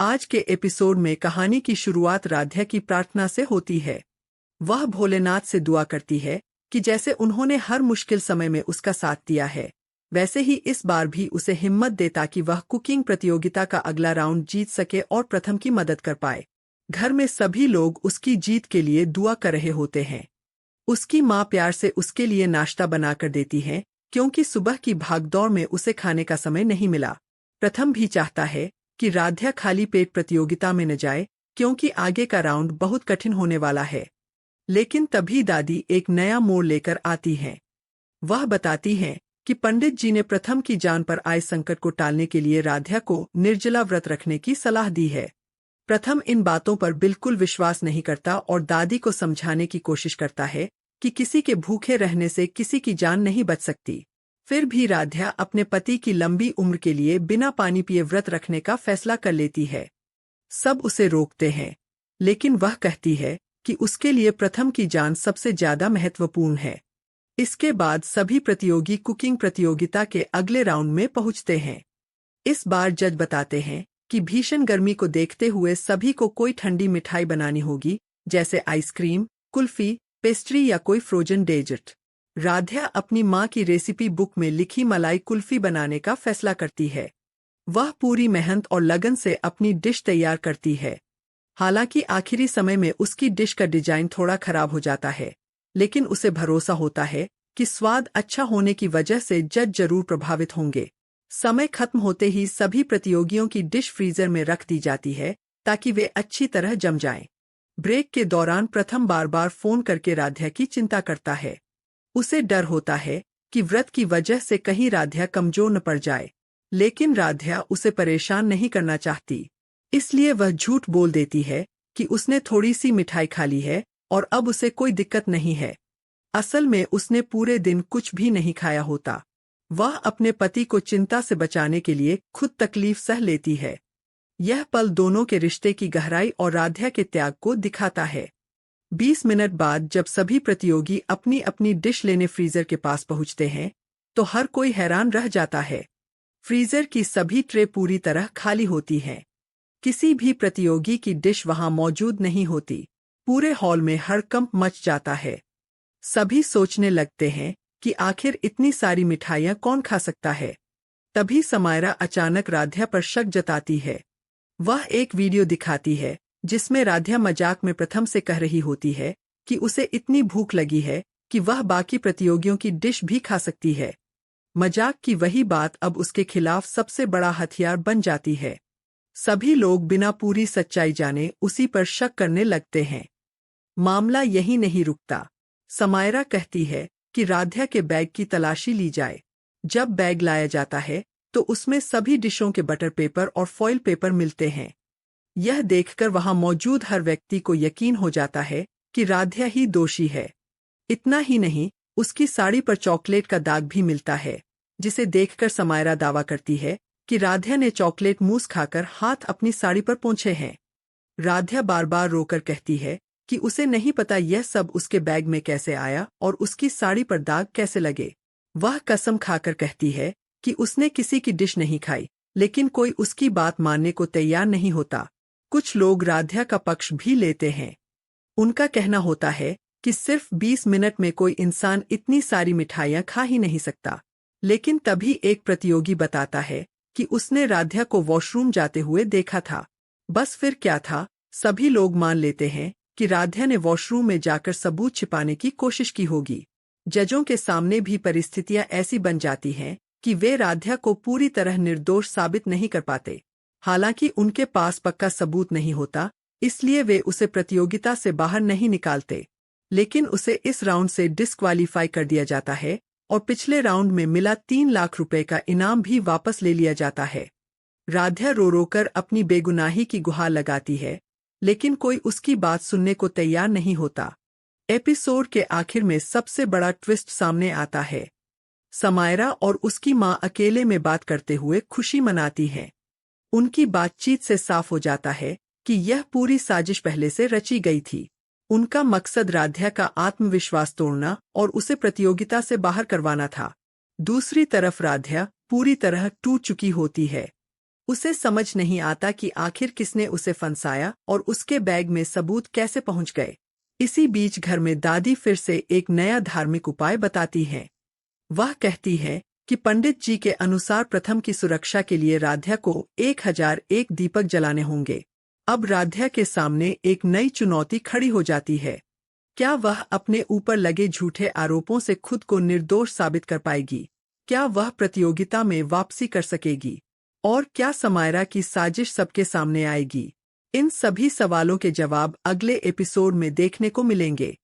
आज के एपिसोड में कहानी की शुरुआत राध्या की प्रार्थना से होती है। वह भोलेनाथ से दुआ करती है कि जैसे उन्होंने हर मुश्किल समय में उसका साथ दिया है, वैसे ही इस बार भी उसे हिम्मत दे ताकि वह कुकिंग प्रतियोगिता का अगला राउंड जीत सके और प्रथम की मदद कर पाए। घर में सभी लोग उसकी जीत के लिए दुआ कर रहे होते हैं। उसकी माँ प्यार से उसके लिए नाश्ता बनाकर देती है, क्योंकि सुबह की भागदौड़ में उसे खाने का समय नहीं मिला। प्रथम भी चाहता है कि राध्या खाली पेट प्रतियोगिता में न जाए, क्योंकि आगे का राउंड बहुत कठिन होने वाला है। लेकिन तभी दादी एक नया मोड़ लेकर आती हैं। वह बताती हैं कि पंडित जी ने प्रथम की जान पर आए संकट को टालने के लिए राध्या को निर्जला व्रत रखने की सलाह दी है। प्रथम इन बातों पर बिल्कुल विश्वास नहीं करता और दादी को समझाने की कोशिश करता है कि किसी के भूखे रहने से किसी की जान नहीं बच सकती। फिर भी राध्या अपने पति की लंबी उम्र के लिए बिना पानी पिए व्रत रखने का फैसला कर लेती है। सब उसे रोकते हैं, लेकिन वह कहती है कि उसके लिए प्रथम की जान सबसे ज्यादा महत्वपूर्ण है। इसके बाद सभी प्रतियोगी कुकिंग प्रतियोगिता के अगले राउंड में पहुंचते हैं। इस बार जज बताते हैं कि भीषण गर्मी को देखते हुए सभी को कोई ठंडी मिठाई बनानी होगी, जैसे आइसक्रीम, कुल्फी, पेस्ट्री या कोई फ्रोजन डेजर्ट। राध्या अपनी माँ की रेसिपी बुक में लिखी मलाई कुल्फी बनाने का फैसला करती है। वह पूरी मेहनत और लगन से अपनी डिश तैयार करती है। हालांकि आखिरी समय में उसकी डिश का डिजाइन थोड़ा खराब हो जाता है, लेकिन उसे भरोसा होता है कि स्वाद अच्छा होने की वजह से जज जरूर प्रभावित होंगे। समय खत्म होते ही सभी प्रतियोगियों की डिश फ्रीजर में रख दी जाती है ताकि वे अच्छी तरह जम जाएं। ब्रेक के दौरान प्रथम बार बार फोन करके राध्या की चिंता करता है। उसे डर होता है कि व्रत की वजह से कहीं राध्या कमजोर न पड़ जाए, लेकिन राध्या उसे परेशान नहीं करना चाहती। इसलिए वह झूठ बोल देती है कि उसने थोड़ी सी मिठाई खा ली है और अब उसे कोई दिक्कत नहीं है। असल में उसने पूरे दिन कुछ भी नहीं खाया होता। वह अपने पति को चिंता से बचाने के लिए खुद तकलीफ सह लेती है। यह पल दोनों के रिश्ते की गहराई और राध्या के त्याग को दिखाता है। 20 मिनट बाद जब सभी प्रतियोगी अपनी अपनी डिश लेने फ्रीजर के पास पहुंचते हैं, तो हर कोई हैरान रह जाता है। फ्रीजर की सभी ट्रे पूरी तरह खाली होती हैं। किसी भी प्रतियोगी की डिश वहां मौजूद नहीं होती। पूरे हॉल में हड़कंप मच जाता है। सभी सोचने लगते हैं कि आखिर इतनी सारी मिठाइयां कौन खा सकता है। तभी समायरा अचानक राध्या पर शक जताती है। वह एक वीडियो दिखाती है जिसमें राध्या मजाक में प्रथम से कह रही होती है कि उसे इतनी भूख लगी है कि वह बाकी प्रतियोगियों की डिश भी खा सकती है। मजाक की वही बात अब उसके खिलाफ सबसे बड़ा हथियार बन जाती है। सभी लोग बिना पूरी सच्चाई जाने उसी पर शक करने लगते हैं। मामला यही नहीं रुकता। समायरा कहती है कि राध्या के बैग की तलाशी ली जाए। जब बैग लाया जाता है तो उसमें सभी डिशों के बटर पेपर और फॉइल पेपर मिलते हैं। यह देखकर वहां मौजूद हर व्यक्ति को यकीन हो जाता है कि राध्या ही दोषी है। इतना ही नहीं, उसकी साड़ी पर चॉकलेट का दाग भी मिलता है, जिसे देखकर समायरा दावा करती है कि राध्या ने चॉकलेट मूस खाकर हाथ अपनी साड़ी पर पोंछे हैं। राध्या बार बार रोकर कहती है कि उसे नहीं पता यह सब उसके बैग में कैसे आया और उसकी साड़ी पर दाग कैसे लगे। वह कसम खाकर कहती है कि उसने किसी की डिश नहीं खाई, लेकिन कोई उसकी बात मानने को तैयार नहीं होता। कुछ लोग राध्या का पक्ष भी लेते हैं। उनका कहना होता है कि सिर्फ 20 मिनट में कोई इंसान इतनी सारी मिठाइयां खा ही नहीं सकता। लेकिन तभी एक प्रतियोगी बताता है कि उसने राध्या को वॉशरूम जाते हुए देखा था। बस फिर क्या था, सभी लोग मान लेते हैं कि राध्या ने वॉशरूम में जाकर सबूत छिपाने की कोशिश की होगी। जजों के सामने भी परिस्थितियां ऐसी बन जाती हैं कि वे राध्या को पूरी तरह निर्दोष साबित नहीं कर पाते। हालांकि उनके पास पक्का सबूत नहीं होता, इसलिए वे उसे प्रतियोगिता से बाहर नहीं निकालते। लेकिन उसे इस राउंड से डिस्क्वालीफाई कर दिया जाता है और पिछले राउंड में मिला 3 लाख रुपए का इनाम भी वापस ले लिया जाता है। राध्या रो रोकर अपनी बेगुनाही की गुहार लगाती है, लेकिन कोई उसकी बात सुनने को तैयार नहीं होता। एपिसोड के आखिर में सबसे बड़ा ट्विस्ट सामने आता है। समायरा और उसकी मां अकेले में बात करते हुए खुशी मनाती हैं। उनकी बातचीत से साफ हो जाता है कि यह पूरी साजिश पहले से रची गई थी। उनका मकसद राध्या का आत्मविश्वास तोड़ना और उसे प्रतियोगिता से बाहर करवाना था। दूसरी तरफ राध्या पूरी तरह टूट चुकी होती है। उसे समझ नहीं आता कि आखिर किसने उसे फंसाया और उसके बैग में सबूत कैसे पहुंच गए। इसी बीच घर में दादी फिर से एक नया धार्मिक उपाय बताती है। वह कहती है कि पंडित जी के अनुसार प्रथम की सुरक्षा के लिए राध्या को 1001 दीपक जलाने होंगे। अब राध्या के सामने एक नई चुनौती खड़ी हो जाती है। क्या वह अपने ऊपर लगे झूठे आरोपों से खुद को निर्दोष साबित कर पाएगी? क्या वह प्रतियोगिता में वापसी कर सकेगी? और क्या समायरा की साजिश सबके सामने आएगी? इन सभी सवालों के जवाब अगले एपिसोड में देखने को मिलेंगे।